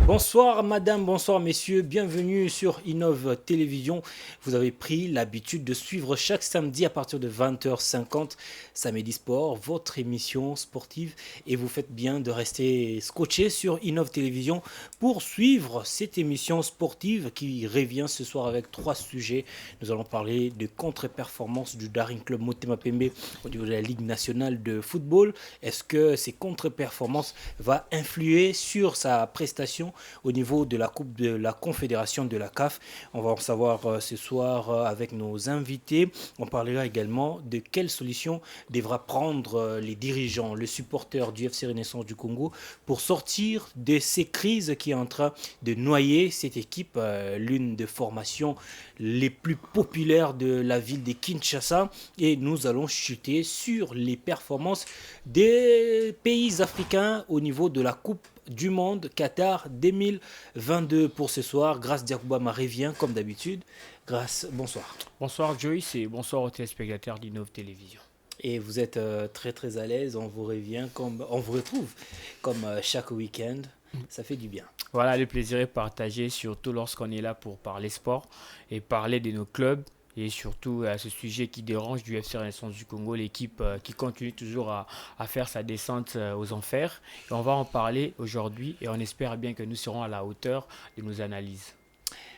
Bonsoir madame, bonsoir messieurs, bienvenue sur Innov Télévision. Vous avez pris l'habitude de suivre chaque samedi à partir de 20h50 Samedi Sport, votre émission sportive, et vous faites bien de rester scotché sur Innov Télévision pour suivre cette émission sportive qui revient ce soir avec trois sujets. Nous allons parler de contre-performance du Daring Club Motema Pembe au niveau de la Ligue nationale de football. Est-ce que ces contre-performances vont influer sur sa prestation au niveau de la Coupe de la Confédération de la CAF? On va en savoir ce soir avec nos invités. On parlera également de quelles solutions devra prendre les dirigeants, les supporters du FC Renaissance du Congo pour sortir de ces crises qui est en train de noyer cette équipe, l'une des formations les plus populaires de la ville de Kinshasa. Et nous allons chuter sur les performances des pays africains au niveau de la Coupe du Monde Qatar 2022 pour ce soir. Grâce Diakouba revient comme d'habitude. Grâce, bonsoir. Bonsoir Joyce et bonsoir aux téléspectateurs d'Innov Télévision. Et vous êtes très très à l'aise, on vous retrouve comme chaque week-end. Ça fait du bien. Voilà, le plaisir est partagé, surtout lorsqu'on est là pour parler sport et parler de nos clubs. Et surtout à ce sujet qui dérange du FC Renaissance du Congo, l'équipe qui continue toujours à faire sa descente aux enfers. Et on va en parler aujourd'hui et on espère bien que nous serons à la hauteur de nos analyses.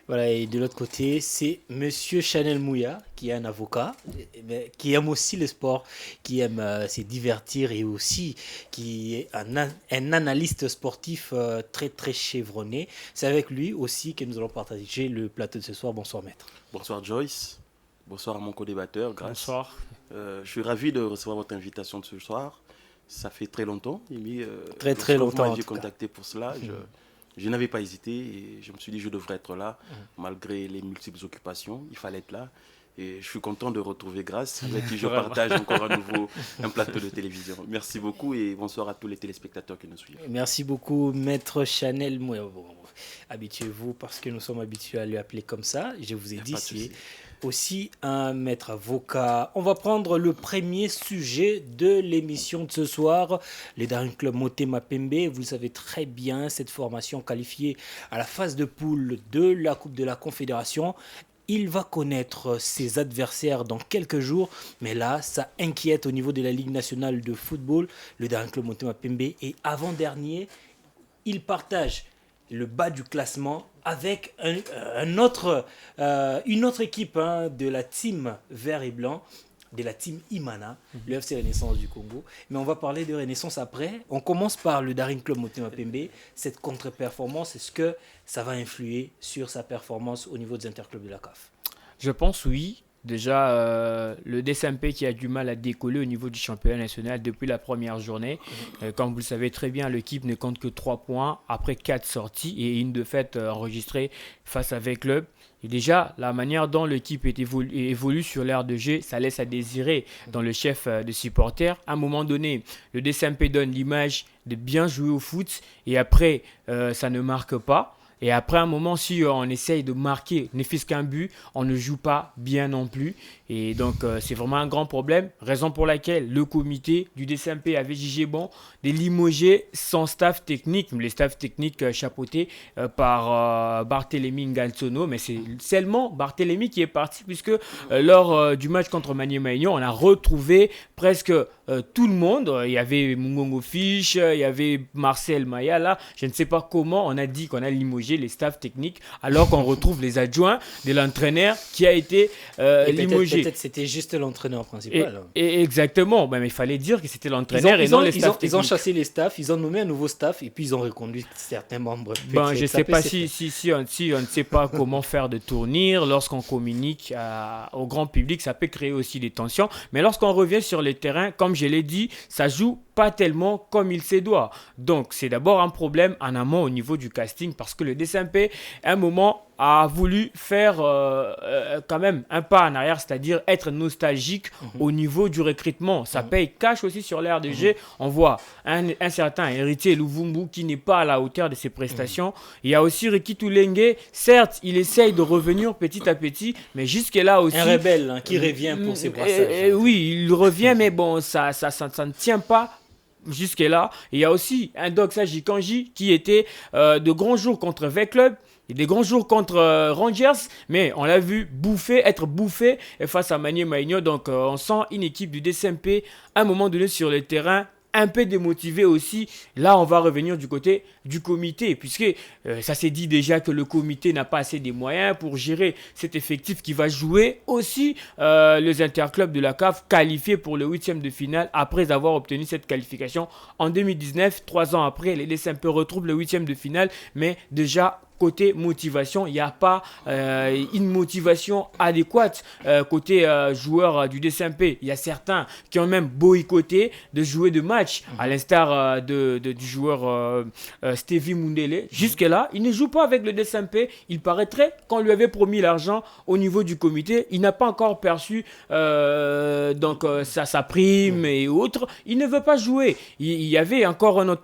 Voilà, et de l'autre côté, c'est Monsieur Chanel Mouya, qui est un avocat, mais qui aime aussi le sport, qui aime se divertir et aussi qui est un analyste sportif très très chevronné. C'est avec lui aussi que nous allons partager le plateau de ce soir. Bonsoir maître. Bonsoir Joyce, bonsoir à mon co-débatteur, Grâce. Bonsoir. Je suis ravi de recevoir votre invitation de ce soir. Ça fait très longtemps, Amy. Très longtemps. Moi, j'ai contacté pour cela. Je n'avais pas hésité et je me suis dit que je devrais être là, malgré les multiples occupations. Il fallait être là. Et je suis content de retrouver Grâce, avec qui je partage encore à nouveau un plateau de télévision. Merci beaucoup et bonsoir à tous les téléspectateurs qui nous suivent. Merci beaucoup, maître Chanel Mouya. Bon, habituez-vous parce que nous sommes habitués à lui appeler comme ça. Je vous ai dit, c'est aussi un maître avocat. On va prendre le premier sujet de l'émission de ce soir. Le Daring Club Motema Pembe, vous le savez très bien, cette formation qualifiée à la phase de poule de la Coupe de la Confédération. Il va connaître ses adversaires dans quelques jours, mais là, ça inquiète au niveau de la Ligue nationale de football. Le Daring Club Motema Pembe est avant-dernier. Il partage le bas du classement avec une autre équipe de la team vert et blanc, de la team Imana, le FC Renaissance du Congo. Mais on va parler de Renaissance après. On commence par le Daring Club Motema Pembe. Cette contre-performance, est-ce que ça va influer sur sa performance au niveau des interclubs de la CAF? Je pense oui. Déjà, le DSMP qui a du mal à décoller au niveau du championnat national depuis la première journée. Comme vous le savez très bien, l'équipe ne compte que 3 points après 4 sorties et une défaite enregistrée face à V-Club. Et déjà, la manière dont l'équipe évolue sur l'aire de jeu, ça laisse à désirer dans le chef de supporters. À un moment donné, le DSMP donne l'image de bien jouer au foot et après, ça ne marque pas. Et après un moment, si on essaye de marquer ne fût-ce qu'un but, on ne joue pas bien non plus. Et donc, c'est vraiment un grand problème. Raison pour laquelle le comité du DCMP avait jugé bon de limoger son staff technique. Les staffs techniques chapeautés par Barthélémy Ngansono. Mais c'est seulement Barthélémy qui est parti puisque lors du match contre Maniema-Union, on a retrouvé presque tout le monde. Il y avait Mungongo Fish, il y avait Marcel Maya. Là, je ne sais pas comment on a dit qu'on a limogé les staffs techniques alors qu'on retrouve les adjoints de l'entraîneur qui a été limogé. Peut-être c'était juste l'entraîneur principal. Et exactement, mais il fallait dire que c'était l'entraîneur et non les staffs techniques. Ils ont chassé les staffs, ils ont nommé un nouveau staff et puis ils ont reconduit certains membres. Je ne sais pas si on ne sait pas comment faire de tournure lorsqu'on communique au grand public, ça peut créer aussi des tensions. Mais lorsqu'on revient sur le terrain, comme je l'ai dit, ça joue pas tellement comme il se doit. Donc, c'est d'abord un problème en amont au niveau du casting parce que le DSMP, à un moment, a voulu faire quand même un pas en arrière, c'est-à-dire être nostalgique au niveau du recrutement. Ça paye cash aussi sur l'aire de jeu. On voit un certain héritier Luvumbu qui n'est pas à la hauteur de ses prestations. Il y a aussi Ricky Toulengue. Certes, il essaye de revenir petit à petit, mais jusque-là aussi... Un rebelle qui revient pour ses brassages. Oui, il revient, mais bon, ça ne tient pas jusque-là. Il y a aussi un Doxa Jikanji qui était de grands jours contre V-Club. Et des grands jours contre Rangers, mais on l'a vu être bouffé face à Maniema Maignan. Donc on sent une équipe du DCMP à un moment donné sur le terrain un peu démotivée aussi. Là, on va revenir du côté du comité, puisque ça s'est dit déjà que le comité n'a pas assez de moyens pour gérer cet effectif qui va jouer aussi les interclubs de la CAF qualifiés pour le 8e de finale après avoir obtenu cette qualification en 2019. 3 ans après, les DCMP retrouvent le 8e de finale, mais déjà côté motivation, il n'y a pas une motivation adéquate côté joueurs du DCMP. Il y a certains qui ont même boycotté de jouer de match, à l'instar du joueur Stevie Mundele. Jusque-là, il ne joue pas avec le DCMP. Il paraîtrait qu'on lui avait promis l'argent au niveau du comité. Il n'a pas encore perçu sa prime et autres. Il ne veut pas jouer. Il y avait encore un autre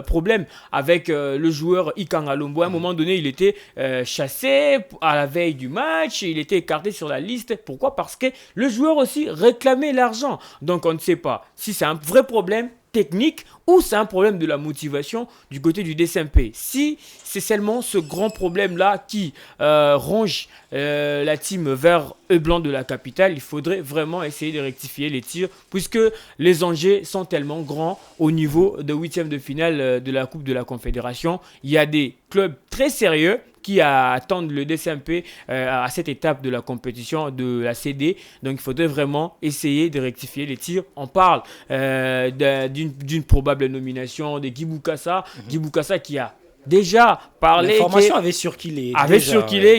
problème avec le joueur Kangalombo. À un moment donné, il était chassé à la veille du match, il était écarté sur la liste. Pourquoi ? Parce que le joueur aussi réclamait l'argent. Donc on ne sait pas si c'est un vrai problème technique ou c'est un problème de la motivation du côté du DCMP. Si c'est seulement ce grand problème-là qui ronge la team vert et blanc de la capitale, il faudrait vraiment essayer de rectifier les tirs puisque les enjeux sont tellement grands au niveau de 8e de finale de la Coupe de la Confédération. Il y a des clubs très sérieux qui attendent le DCMP à cette étape de la compétition de la CD. Donc, il faudrait vraiment essayer de rectifier les tirs. On parle d'une probable nomination de Guy Boukassa. Guy Boukassa qui a déjà parlé... L'information avait circulé.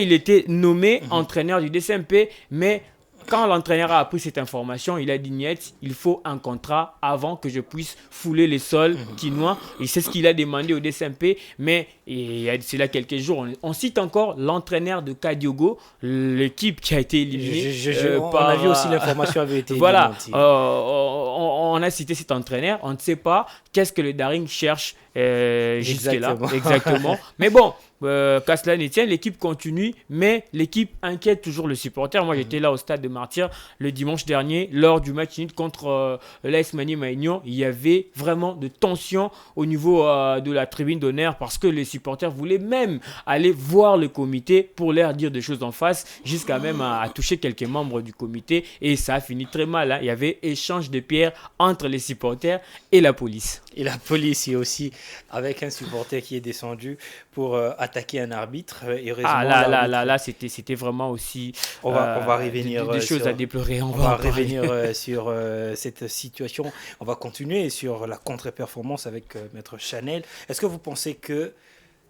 Il était nommé entraîneur du DCMP, mais... Quand l'entraîneur a appris cette information, il a dit niet, il faut un contrat avant que je puisse fouler les sols quinois. Et c'est ce qu'il a demandé au DCMP. Mais c'est là quelques jours. On cite encore l'entraîneur de Kadiogo, l'équipe qui a été éliminée. On a vu aussi l'information avait été démentie. On a cité cet entraîneur. On ne sait pas qu'est-ce que le Daring cherche jusque-là. Exactement. Mais bon. Qu'à cela ne tienne, l'équipe continue, mais l'équipe inquiète toujours le supporter. Moi, j'étais là au stade de Martyrs le dimanche dernier, lors du match nul contre l'AS Maniema Maignan. Il y avait vraiment de tension au niveau de la tribune d'honneur parce que les supporters voulaient même aller voir le comité pour leur dire des choses en face, jusqu'à même à toucher quelques membres du comité. Et ça a fini très mal. Il y avait échange de pierres entre les supporters et la police. Et la police, et aussi avec un supporter qui est descendu pour attaquer un arbitre. Là, c'était vraiment aussi on va revenir des choses à déplorer. On va revenir sur cette situation. On va continuer sur la contre-performance avec Maître Chanel. Est-ce que vous pensez que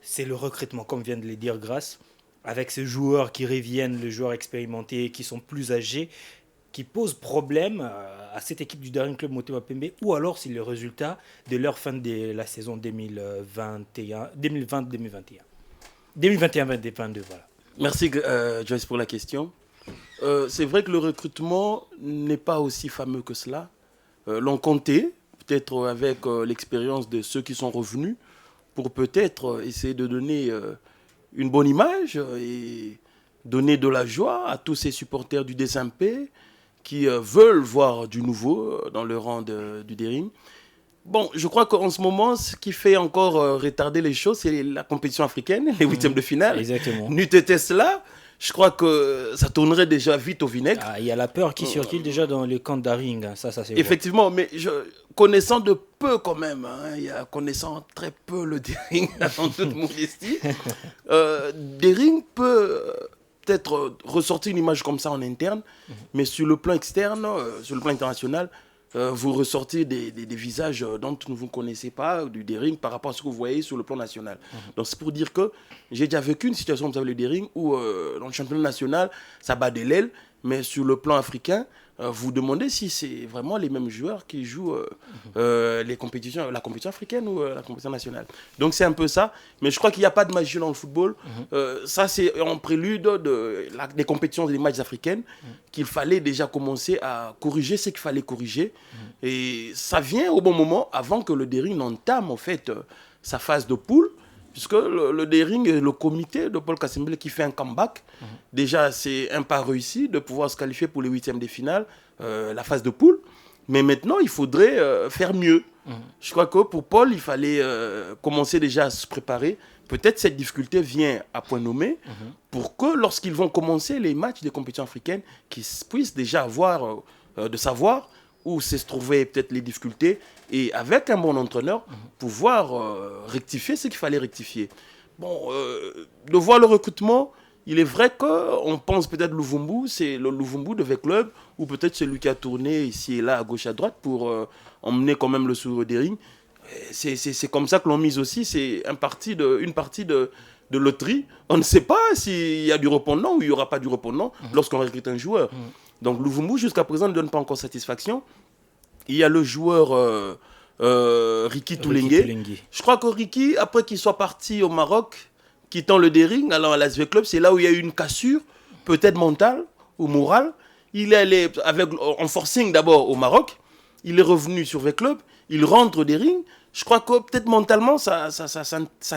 c'est le recrutement, comme vient de le dire Grace, avec ces joueurs qui reviennent, les joueurs expérimentés, qui sont plus âgés, qui posent problème à cette équipe du Daring Club Motema Pembe, ou alors c'est le résultat de leur fin de la saison 2020-2021. 2021-2022, voilà. Merci Joyce pour la question. C'est vrai que le recrutement n'est pas aussi fameux que cela. L'on comptait, peut-être avec l'expérience de ceux qui sont revenus, pour peut-être essayer de donner une bonne image et donner de la joie à tous ces supporters du DCMP qui veulent voir du nouveau dans le rang du Daring. Bon, je crois qu'en ce moment, ce qui fait encore retarder les choses, c'est la compétition africaine, les 8e de finale. Exactement. N'eût été cela, je crois que ça tournerait déjà vite au vinaigre. Il y a la peur qui circule déjà dans le camp de Daring. Ça c'est effectivement, vrai. Mais connaissant de peu quand même, connaissant très peu le Daring, en toute modestie, Daring peut-être ressortir une image comme ça en interne, mais sur le plan externe, sur le plan international, vous ressortez des visages dont vous ne connaissez pas du Daring par rapport à ce que vous voyez sur le plan national. Donc c'est pour dire que j'ai déjà vécu une situation comme ça avec le Daring où dans le championnat national, ça bat de l'aile, mais sur le plan africain, vous demandez si c'est vraiment les mêmes joueurs qui jouent la compétition africaine ou la compétition nationale. Donc c'est un peu ça, mais je crois qu'il n'y a pas de magie dans le football. Ça c'est en prélude des compétitions des matchs africaines qu'il fallait déjà commencer à corriger ce qu'il fallait corriger. Et ça vient au bon moment avant que le Daring n'entame en fait sa phase de poule. Puisque le Daring et le comité de Paul Kassembele qui fait un comeback, déjà c'est un pas réussi de pouvoir se qualifier pour les 8e de finale, la phase de poule. Mais maintenant, il faudrait faire mieux. Je crois que pour Paul, il fallait commencer déjà à se préparer. Peut-être cette difficulté vient à point nommé pour que lorsqu'ils vont commencer les matchs des compétitions africaines, qu'ils puissent déjà avoir de savoir où se trouvaient peut-être les difficultés et avec un bon entraîneur, pouvoir rectifier ce qu'il fallait rectifier. Bon, de voir le recrutement, il est vrai qu'on pense peut-être Luvumbu, c'est le Luvumbu de V-Club, ou peut-être celui qui a tourné ici et là, à gauche, à droite, pour emmener quand même le Souvre Daring. C'est comme ça que l'on mise aussi, c'est une partie de loterie. On ne sait pas s'il y a du répondant ou il n'y aura pas du répondant lorsqu'on recrute un joueur. Donc Luvumbu, jusqu'à présent, ne donne pas encore satisfaction. Il y a le joueur Ricky Toulengue. Je crois que Ricky, après qu'il soit parti au Maroc, quittant le Daring, allant à l'ASV Club, c'est là où il y a eu une cassure, peut-être mentale ou morale. Il est allé en forcing d'abord au Maroc. Il est revenu sur V-Club. Il rentre au Daring. Je crois que peut-être mentalement, ça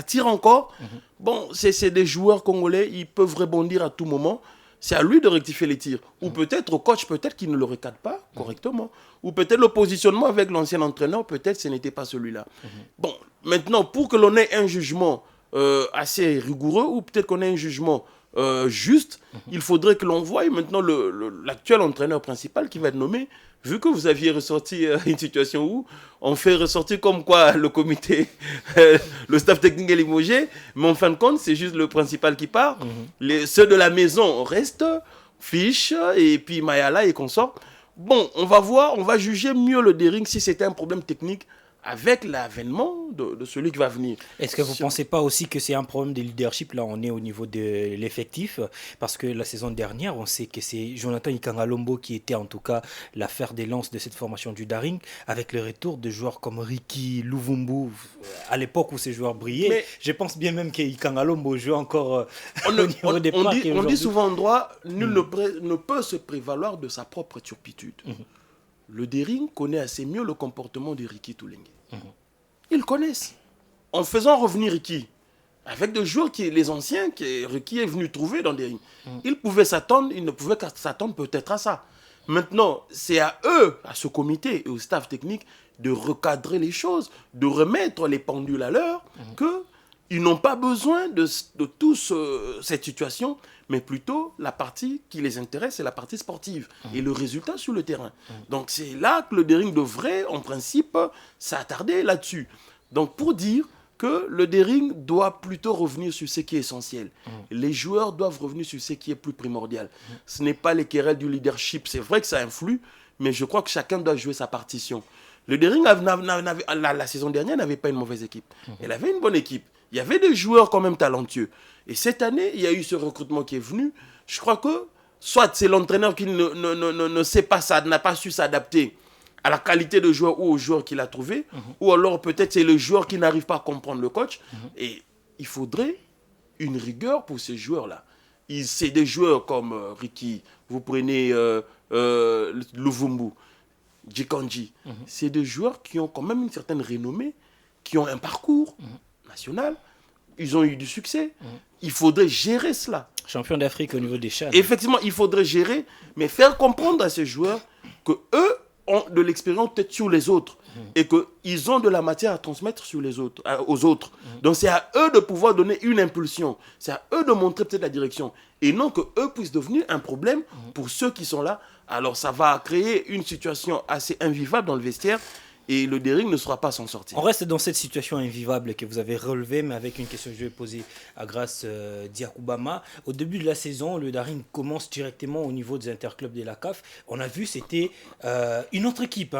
tire encore. Bon, c'est des joueurs congolais. Ils peuvent rebondir à tout moment. C'est à lui de rectifier les tirs. Ou peut-être au coach, peut-être qu'il ne le recadre pas correctement. Ou peut-être le positionnement avec l'ancien entraîneur, peut-être ce n'était pas celui-là. Bon, maintenant, pour que l'on ait un jugement assez rigoureux, ou peut-être qu'on ait un jugement juste, il faudrait que l'on voie maintenant l'actuel entraîneur principal qui va être nommé. Vu que vous aviez ressorti une situation où on fait ressortir comme quoi le comité, le staff technique est limogé, mais en fin de compte, c'est juste le principal qui part. Ceux de la maison restent, Fiche, et puis Mayala et consorts. Bon, on va voir, on va juger mieux le Daring si c'était un problème technique avec l'avènement de celui qui va venir. Est-ce que vous ne pensez pas aussi que c'est un problème de leadership? Là, on est au niveau de l'effectif, parce que la saison dernière, on sait que c'est Jonathan Ikangalombo qui était en tout cas l'affaire des lances de cette formation du Daring, avec le retour de joueurs comme Ricky, Luvumbu, à l'époque où ces joueurs brillaient. Mais je pense bien même qu'Ikangalombo joue encore au niveau des parcs. On dit souvent en droit, nul ne peut se prévaloir de sa propre turpitude. Le Daring connaît assez mieux le comportement de Ricky Toulengue. Ils connaissent. En faisant revenir Ricky, avec des joueurs les anciens que Ricky est venu trouver dans Daring, ils pouvaient s'attendre, ils ne pouvaient qu'à s'attendre peut-être à ça. Maintenant, c'est à eux, à ce comité et au staff technique, de recadrer les choses, de remettre les pendules à l'heure, qu'ils n'ont pas besoin de toute cette situation, mais plutôt la partie qui les intéresse, c'est la partie sportive et le résultat sur le terrain. Donc c'est là que le Daring devrait, en principe, s'attarder là-dessus. Donc pour dire que le Daring doit plutôt revenir sur ce qui est essentiel. Les joueurs doivent revenir sur ce qui est plus primordial. Ce n'est pas les querelles du leadership. C'est vrai que ça influe, mais je crois que chacun doit jouer sa partition. Le Daring, la saison dernière, n'avait pas une mauvaise équipe. Elle avait une bonne équipe. Il y avait des joueurs quand même talentueux. Et cette année, il y a eu ce recrutement qui est venu. Je crois que soit c'est l'entraîneur qui ne sait pas ça, n'a pas su s'adapter à la qualité de joueur ou au joueur qu'il a trouvé, ou alors peut-être c'est le joueur qui n'arrive pas à comprendre le coach. Et il faudrait une rigueur pour ces joueurs-là. C'est des joueurs comme Ricky, vous prenez Luvumbu, Djikanji. C'est des joueurs qui ont quand même une certaine renommée, qui ont un parcours national. Ils ont eu du succès. Il faudrait gérer cela. Champion d'Afrique au niveau des CHAN. Effectivement, il faudrait gérer, mais faire comprendre à ces joueurs qu'eux ont de l'expérience peut-être sur les autres et qu'ils ont de la matière à transmettre aux autres. Donc c'est à eux de pouvoir donner une impulsion. C'est à eux de montrer peut-être la direction. Et non qu'eux puissent devenir un problème pour ceux qui sont là. Alors ça va créer une situation assez invivable dans le vestiaire. Et le Daring ne saura pas s'en sortir. On reste dans cette situation invivable que vous avez relevée, mais avec une question que je vais poser à Grace Diakoubama. Au début de la saison, le Daring commence directement au niveau des interclubs de la CAF. On a vu, c'était une autre équipe,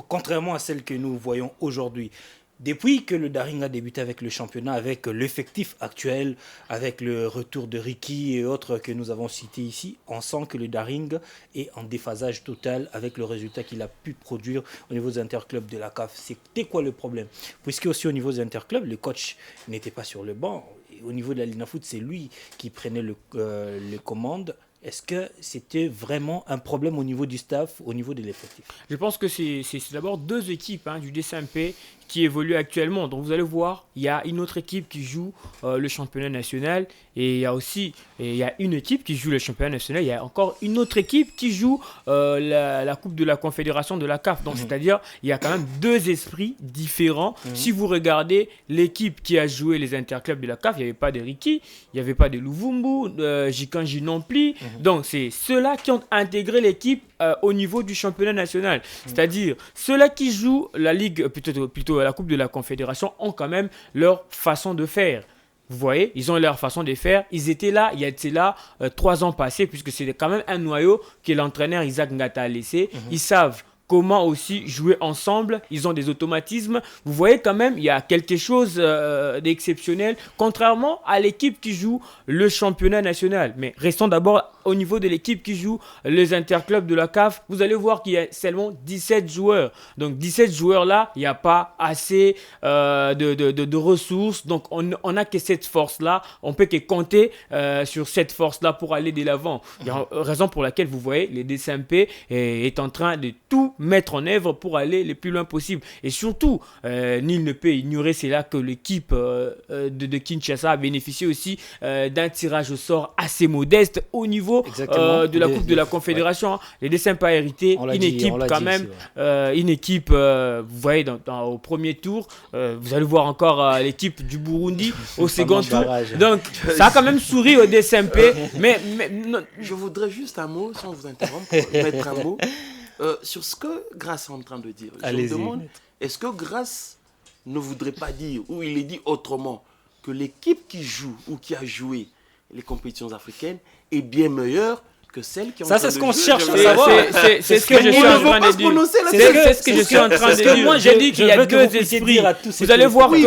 contrairement à celle que nous voyons aujourd'hui. Depuis que le Daring a débuté avec le championnat, avec l'effectif actuel, avec le retour de Ricky et autres que nous avons cités ici, on sent que le Daring est en déphasage total avec le résultat qu'il a pu produire au niveau des interclubs de la CAF. C'était quoi le problème? Puisque aussi au niveau des interclubs, le coach n'était pas sur le banc. Et au niveau de la Lina Foot, c'est lui qui prenait les commandes. Est-ce que c'était vraiment un problème au niveau du staff, au niveau de l'effectif? Je pense que c'est d'abord deux équipes du DCMP qui évolue actuellement. Donc vous allez voir, il y a une autre équipe qui joue le championnat national et il y a une équipe qui joue le championnat national. Il y a encore une autre équipe qui joue la Coupe de la Confédération de la CAF. Donc c'est-à-dire, il y a quand même deux esprits différents. Si vous regardez l'équipe qui a joué les interclubs de la CAF, il n'y avait pas de Ricky, il n'y avait pas de Louvumbu, Jikanji non plus. Donc c'est ceux-là qui ont intégré l'équipe au niveau du championnat national. C'est-à-dire, ceux-là qui jouent la Ligue, plutôt la Coupe de la Confédération, ont quand même leur façon de faire. Vous voyez, ils ont leur façon de faire. Ils étaient là, il y a 3 ans passés, puisque c'est quand même un noyau que l'entraîneur Isaac Ngata a laissé. Ils savent comment aussi jouer ensemble, ils ont des automatismes. Vous voyez quand même, il y a quelque chose d'exceptionnel, contrairement à l'équipe qui joue le championnat national. Mais restons d'abord au niveau de l'équipe qui joue les interclubs de la CAF. Vous allez voir qu'il y a seulement 17 joueurs. Donc 17 joueurs là, il n'y a pas assez de ressources. Donc on n'a que cette force-là. On peut que compter sur cette force-là pour aller de l'avant. Il y a une raison pour laquelle vous voyez, le DSMP est en train de tout mettre en œuvre pour aller le plus loin possible. Et surtout, nul ne peut ignorer, c'est là que l'équipe de Kinshasa a bénéficié aussi d'un tirage au sort assez modeste au niveau de la Coupe de la Confédération. Ouais. Les DSMP a hérité une équipe quand même, une équipe, vous voyez, au premier tour, vous allez voir encore l'équipe du Burundi au second tour. Donc, ça a quand même souri au DSMP. mais non. Je voudrais juste un mot, sans vous interrompre, mettre un mot. Sur ce que Grace est en train de dire, je me demande, est-ce que Grace ne voudrait pas dire, ou il est dit autrement, que l'équipe qui joue ou qui a joué les compétitions africaines est bien meilleure que celle qui est en train de jouer? Ça, c'est ce qu'on cherche à savoir. C'est ce que je suis en train de dire. C'est ce que je suis en train de dire. Moi, j'ai dit qu'il y a deux esprits. Vous allez voir qu'il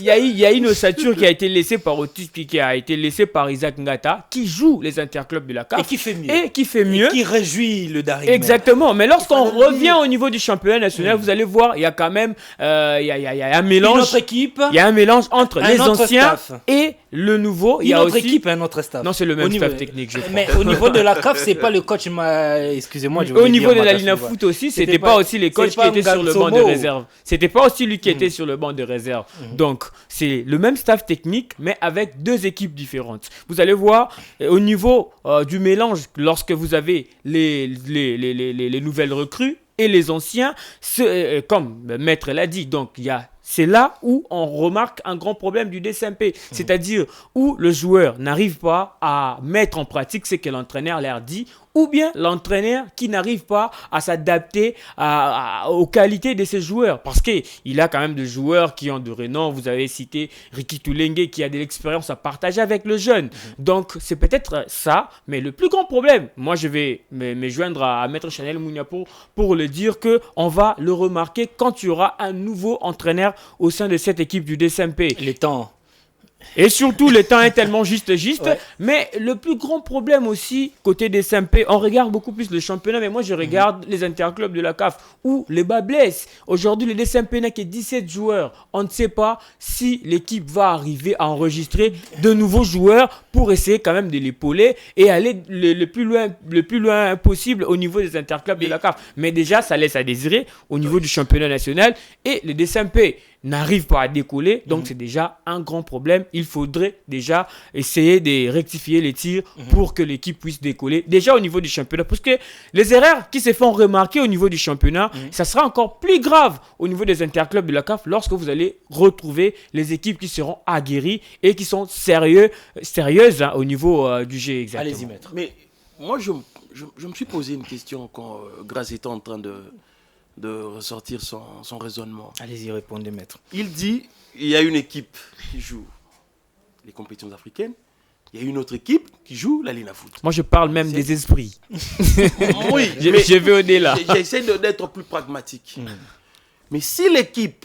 y a une ossature qui a été laissée par Otis, qui a été laissée par Isaac Ngata, qui joue les interclubs de la CAF. Et qui fait mieux. Et qui réjouit le Daring. Exactement. Mais lorsqu'on revient au niveau du championnat national, vous allez voir, il y a quand même il y a un mélange. Il y a un mélange entre les anciens et le nouveau. Il y a une autre équipe et un autre staff. Non, c'est le même staff technique, je crois. Mais au niveau de la CAF, c'est pas le coach, excusez-moi. Au niveau de la Lina Foot aussi, c'était pas aussi les coachs qui étaient sur le banc de réserve. C'était pas aussi lui qui était sur le banc de réserve. Donc, c'est le même staff technique, mais avec deux équipes différentes. Vous allez voir, au niveau du mélange, lorsque vous avez les nouvelles recrues et les anciens, comme Maître l'a dit, donc c'est là où on remarque un grand problème du DSMP, c'est-à-dire où le joueur n'arrive pas à mettre en pratique ce que l'entraîneur leur dit, ou bien l'entraîneur qui n'arrive pas à s'adapter aux qualités de ses joueurs. Parce qu'il a quand même des joueurs qui ont de renom. Vous avez cité Ricky Toulengue qui a de l'expérience à partager avec le jeune. Donc, c'est peut-être ça. Mais le plus grand problème, moi, je vais me joindre à Maître Chanel Mounia pour le dire qu'on va le remarquer quand il y aura un nouveau entraîneur au sein de cette équipe du DSMP. Les temps. Et surtout, le temps est tellement juste. Ouais. Mais le plus grand problème aussi, côté des SMP, on regarde beaucoup plus le championnat, mais moi je regarde les interclubs de la CAF où les bas blessent. Aujourd'hui, le DSMP n'a que 17 joueurs. On ne sait pas si l'équipe va arriver à enregistrer de nouveaux joueurs pour essayer quand même de l'épauler et aller le plus loin possible au niveau des interclubs de la CAF. Mais déjà, ça laisse à désirer au niveau du championnat national et le DSMP n'arrive pas à décoller, donc c'est déjà un grand problème. Il faudrait déjà essayer de rectifier les tirs pour que l'équipe puisse décoller, déjà au niveau du championnat, parce que les erreurs qui se font remarquer au niveau du championnat, ça sera encore plus grave au niveau des interclubs de la CAF lorsque vous allez retrouver les équipes qui seront aguerries et qui sont sérieuses au niveau du jeu. Exactement. Allez-y, Maître. Mais moi, je me suis posé une question quand Grace était en train de ressortir son raisonnement. Allez-y, répondez, Maître. Il dit, il y a une équipe qui joue les compétitions africaines, il y a une autre équipe qui joue la Lina Foot. Moi, je parle même des esprits. Oui, je vais au-delà. J'essaie d'être plus pragmatique. Mais si l'équipe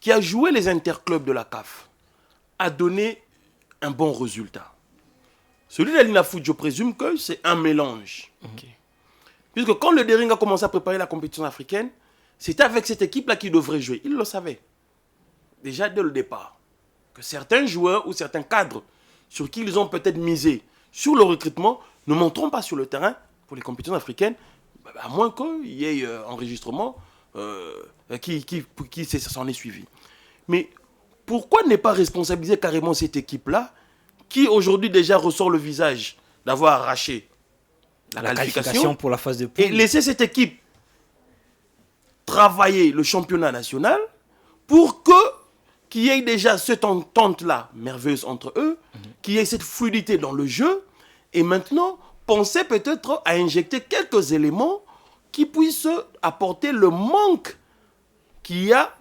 qui a joué les interclubs de la CAF a donné un bon résultat, celui de la Lina Foot, je présume que c'est un mélange. Okay. Puisque quand le Daring a commencé à préparer la compétition africaine, c'était avec cette équipe-là qu'il devrait jouer. Il le savait. Déjà dès le départ. Que certains joueurs ou certains cadres sur qui ils ont peut-être misé sur le recrutement ne monteront pas sur le terrain pour les compétitions africaines, à moins qu'il y ait enregistrement qui s'en est suivi. Mais pourquoi ne pas responsabiliser carrément cette équipe-là, qui aujourd'hui déjà ressort le visage d'avoir arraché la qualification pour la phase de poule, et laisser cette équipe travailler le championnat national pour qu'il y ait déjà cette entente-là merveilleuse entre eux, qu'il y ait cette fluidité dans le jeu, et maintenant penser peut-être à injecter quelques éléments qui puissent apporter le manque qu'il y a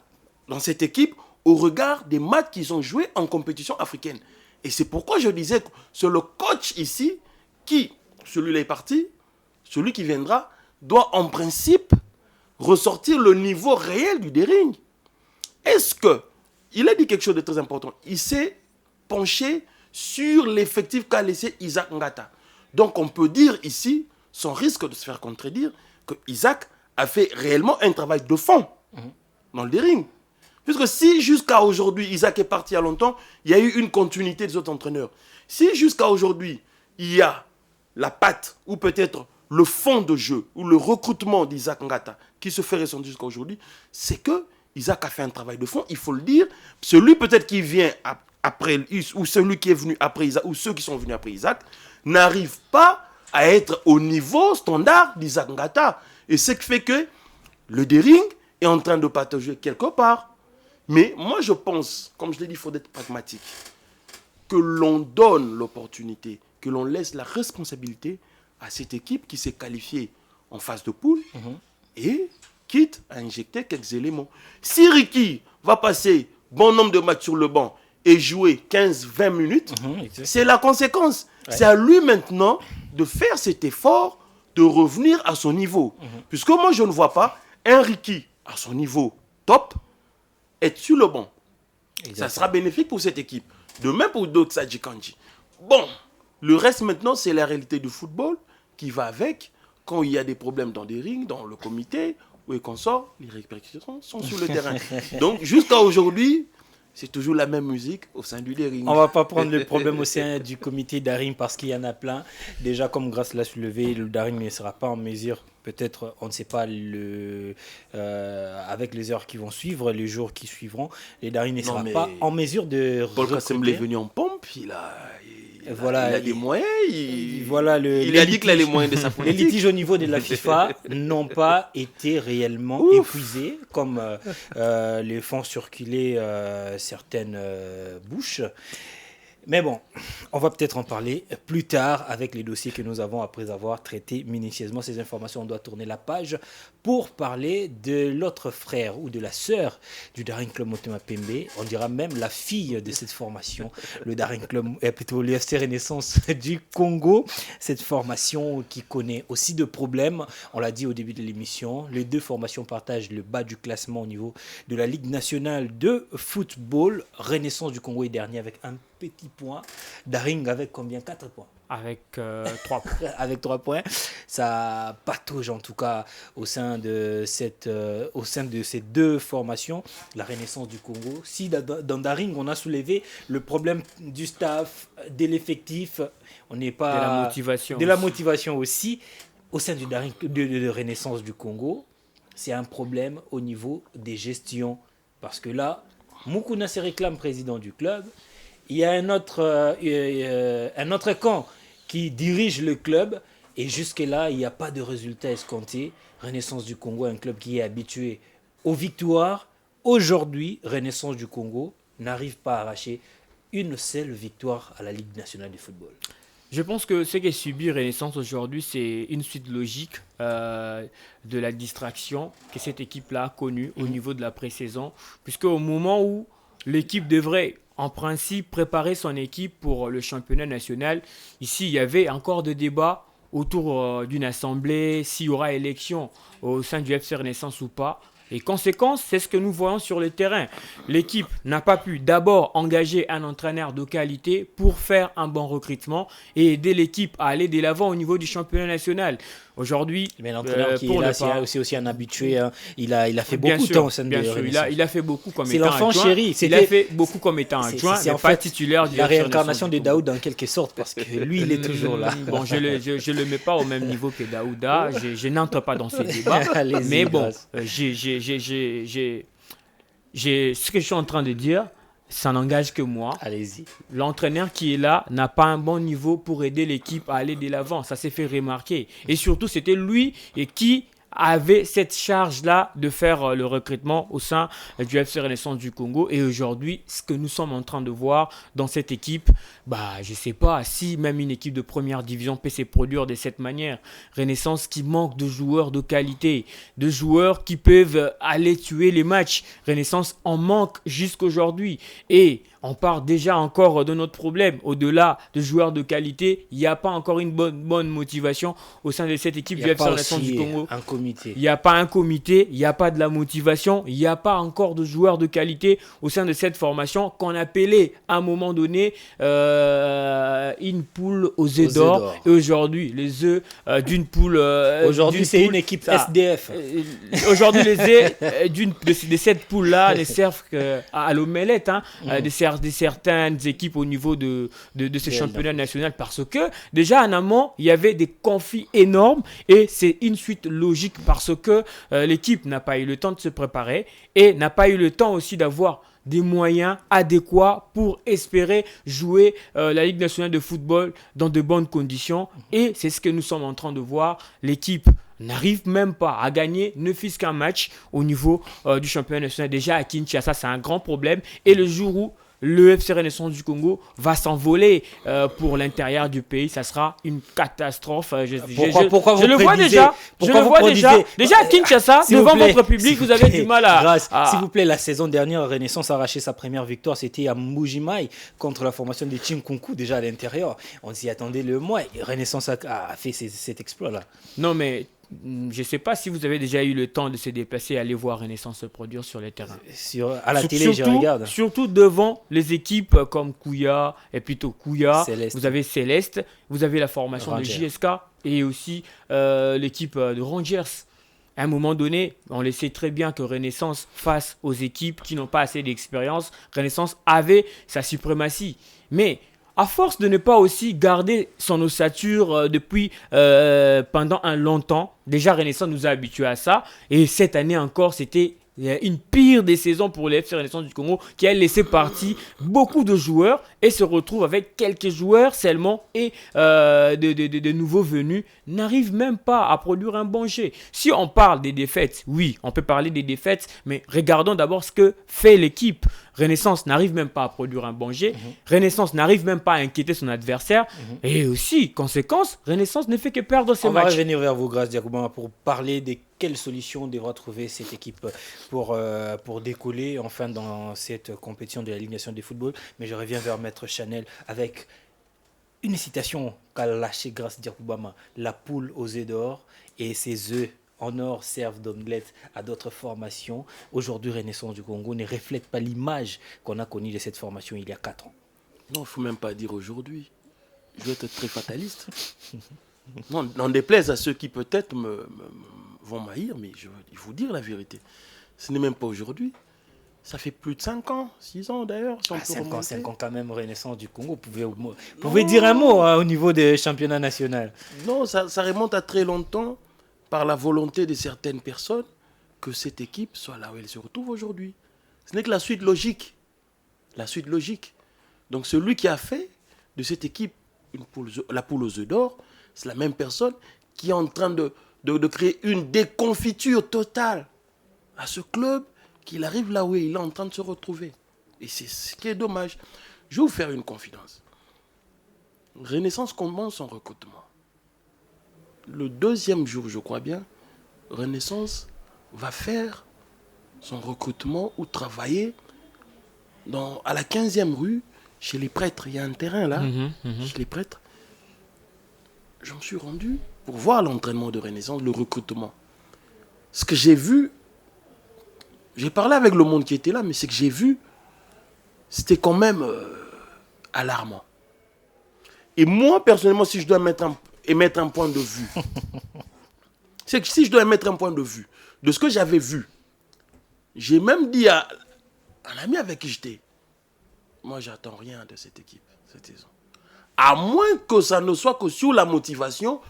dans cette équipe au regard des matchs qu'ils ont joués en compétition africaine. Et c'est pourquoi je disais que c'est le coach ici qui, celui-là est parti, celui qui viendra, doit en principe ressortir le niveau réel du Dering. Est-ce que, il a dit quelque chose de très important, il s'est penché sur l'effectif qu'a laissé Isaac Ngata. Donc on peut dire ici, sans risque de se faire contredire, que Isaac a fait réellement un travail de fond dans le Dering. Puisque si jusqu'à aujourd'hui, Isaac est parti il y a longtemps, il y a eu une continuité des autres entraîneurs. Si jusqu'à aujourd'hui, il y a la patte ou peut-être le fond de jeu ou le recrutement d'Isaac Ngata qui se fait ressentir jusqu'à aujourd'hui, c'est que Isaac a fait un travail de fond, il faut le dire. Celui peut-être qui vient après, ou celui qui est venu après Isaac, ou ceux qui sont venus après Isaac, n'arrivent pas à être au niveau standard d'Isaac Ngata. Et ce qui fait que le Dering est en train de partager quelque part. Mais moi, je pense, comme je l'ai dit, il faut être pragmatique, que l'on donne l'opportunité, que l'on laisse la responsabilité à cette équipe qui s'est qualifiée en phase de poule et quitte à injecter quelques éléments. Si Ricky va passer bon nombre de matchs sur le banc et jouer 15-20 minutes, c'est la conséquence. Ouais. C'est à lui maintenant de faire cet effort de revenir à son niveau. Puisque moi, je ne vois pas un Ricky à son niveau top être sur le banc. Exactement. Ça sera bénéfique pour cette équipe. De même pour d'autres Sadji Kandji. Bon, le reste maintenant, c'est la réalité du football qui va avec. Quand il y a des problèmes dans des rings, dans le comité, où et qu'on sort, les répercussions sont sur le terrain. Donc, jusqu'à aujourd'hui, c'est toujours la même musique au sein du Daring. On ne va pas prendre le problème au sein du comité Daring parce qu'il y en a plein. Déjà, comme Grace l'a soulevé, le Daring ne sera pas en mesure, peut-être, on ne sait pas, avec les heures qui vont suivre, les jours qui suivront, les Daring ne sera pas en mesure de Paul Kassem est venu en pompe, il a des moyens. Il a dit qu'il a les moyens de sa politique. Les litiges au niveau de la FIFA n'ont pas été réellement épuisés, comme les font circuler certaines bouches. Mais bon, on va peut-être en parler plus tard avec les dossiers que nous avons après avoir traité minutieusement ces informations. On doit tourner la page pour parler de l'autre frère ou de la sœur du Daring Club Motema Pembe. On dira même la fille de cette formation, le Daring Club, plutôt l'UFC Renaissance du Congo. Cette formation qui connaît aussi de problèmes. On l'a dit au début de l'émission, les deux formations partagent le bas du classement au niveau de la Ligue nationale de football. Renaissance du Congo est dernier avec un petit point. Daring avec combien? 4 points. Avec 3 points. Avec 3 points. Ça patauge en tout cas au sein de ces deux formations. La Renaissance du Congo. Si dans Daring, on a soulevé le problème du staff, de l'effectif, on n'est pas... De la motivation aussi. Au sein du Daring de Renaissance du Congo, c'est un problème au niveau des gestions. Parce que là, Moukouna se réclame président du club. Il y a un autre camp qui dirige le club et jusque-là, il n'y a pas de résultat escompté. Renaissance du Congo, un club qui est habitué aux victoires. Aujourd'hui, Renaissance du Congo n'arrive pas à arracher une seule victoire à la Ligue nationale de football. Je pense que ce qu'est subi Renaissance aujourd'hui, c'est une suite logique de la distraction que cette équipe-là a connue au niveau de la pré-saison. Puisque au moment où l'équipe devrait en principe préparer son équipe pour le championnat national, ici il y avait encore des débats autour d'une assemblée, s'il y aura élection au sein du FC Renaissance ou pas. Et conséquence, c'est ce que nous voyons sur le terrain. L'équipe n'a pas pu d'abord engager un entraîneur de qualité pour faire un bon recrutement et aider l'équipe à aller de l'avant au niveau du championnat national. Aujourd'hui, mais l'entraîneur qui est là, c'est aussi un habitué. Hein. Il a fait beaucoup de temps au sein de Renaissance. Il a fait beaucoup comme étant l'enfant adjoint. chéri. Il a fait beaucoup comme étant adjoint, mais pas titulaire. La réincarnation de Daoud en quelque sorte, parce que lui, il est toujours là. Bon, je le mets pas au même niveau que Daouda. Je n'entre pas dans ces débats. Mais bon, ce que je suis en train de dire, ça n'engage que moi. Allez-y. L'entraîneur qui est là n'a pas un bon niveau pour aider l'équipe à aller de l'avant. Ça s'est fait remarquer. Et surtout, c'était lui qui avait cette charge-là de faire le recrutement au sein du FC Renaissance du Congo. Et aujourd'hui, ce que nous sommes en train de voir dans cette équipe, je ne sais pas si même une équipe de première division peut se produire de cette manière. Renaissance qui manque de joueurs de qualité, de joueurs qui peuvent aller tuer les matchs. Renaissance en manque jusqu'aujourd'hui. Et on part déjà encore de notre problème. Au-delà de joueurs de qualité, il n'y a pas encore une bonne motivation au sein de cette équipe du FC Renaissance du Congo. Il n'y a pas un comité, il n'y a pas de la motivation, il n'y a pas encore de joueurs de qualité au sein de cette formation qu'on appelait à un moment donné une poule aux œufs d'or. Et aujourd'hui, les œufs d'une poule... aujourd'hui, c'est une équipe SDF. Aujourd'hui, les œufs de cette poule-là ne servent qu'à l'omelette, de certaines équipes au niveau de ce championnat national, parce que déjà en amont il y avait des conflits énormes et c'est une suite logique parce que l'équipe n'a pas eu le temps de se préparer et n'a pas eu le temps aussi d'avoir des moyens adéquats pour espérer jouer la Ligue nationale de football dans de bonnes conditions. Et c'est ce que nous sommes en train de voir. L'équipe n'arrive même pas à gagner ne fût-ce qu'un match au niveau du championnat national. Déjà à Kinshasa, c'est un grand problème. Et le jour où le FC Renaissance du Congo va s'envoler pour l'intérieur du pays, ça sera une catastrophe. Pourquoi je le vois déjà. Déjà à Kinshasa, devant votre public, vous avez du mal à... S'il vous plaît, la saison dernière, Renaissance a arraché sa première victoire. C'était à Mbuji-Mayi contre la formation de Chinkunku, déjà à l'intérieur. On s'y attendait le mois. Renaissance a fait cet exploit-là. Non, mais... je ne sais pas si vous avez déjà eu le temps de se déplacer et aller voir Renaissance se produire sur les terrains. À la télé, je regarde. Surtout devant les équipes comme Kouya, Céleste. Vous avez Céleste, vous avez la formation de JSK et aussi l'équipe de Rangers. À un moment donné, on le sait très bien que Renaissance, face aux équipes qui n'ont pas assez d'expérience, Renaissance avait sa suprématie. Mais... à force de ne pas aussi garder son ossature depuis pendant un long temps, déjà Renaissance nous a habitués à ça. Et cette année encore, c'était une pire des saisons pour les FC Renaissance du Congo qui a laissé partir beaucoup de joueurs et se retrouve avec quelques joueurs seulement et de nouveaux venus n'arrivent même pas à produire un bon jet. Si on parle des défaites, oui, on peut parler des défaites, mais regardons d'abord ce que fait l'équipe. Renaissance n'arrive même pas à produire un bon jet. Renaissance n'arrive même pas à inquiéter son adversaire. Et aussi, conséquence, Renaissance ne fait que perdre ses matchs. On va revenir vers vous, Grace Diakoubama, pour parler de quelles solutions devra trouver cette équipe pour décoller enfin dans cette compétition de la Ligue nationale de football. Mais je reviens vers Maître Chanel avec une citation qu'a lâchée Grace Diakoubama. La poule aux œufs d'or et ses œufs en or servent d'omelette à d'autres formations. Aujourd'hui, Renaissance du Congo ne reflète pas l'image qu'on a connue de cette formation il y a 4 ans. Non, il ne faut même pas dire aujourd'hui. Je vais être très fataliste. Non, n'en déplaise à ceux qui peut-être vont m'haïr, mais il faut dire la vérité. Ce n'est même pas aujourd'hui. Ça fait plus de 5 ans, 6 ans d'ailleurs. 5 ans quand même, Renaissance du Congo. Vous pouvez dire un mot au niveau des championnats nationaux. Non, ça remonte à très longtemps par la volonté de certaines personnes que cette équipe soit là où elle se retrouve aujourd'hui. Ce n'est que la suite logique. La suite logique. Donc celui qui a fait de cette équipe la poule aux œufs d'or, c'est la même personne qui est en train de créer une déconfiture totale à ce club, qu'il arrive là où il est en train de se retrouver. Et c'est ce qui est dommage. Je vais vous faire une confidence. Renaissance commence son recrutement. Le 2e jour, je crois bien, Renaissance va faire son recrutement ou travailler à la 15e rue, chez les prêtres. Il y a un terrain là, chez les prêtres. Je me suis rendu pour voir l'entraînement de Renaissance, le recrutement. Ce que j'ai vu, j'ai parlé avec le monde qui était là, mais ce que j'ai vu, c'était quand même alarmant. Et moi, personnellement, si je dois émettre un point de vue, C'est que si je dois mettre un point de vue de ce que j'avais vu, j'ai même dit à un ami avec qui j'étais, moi, j'attends rien de cette équipe cette saison. À moins que ça ne soit que sur la motivation,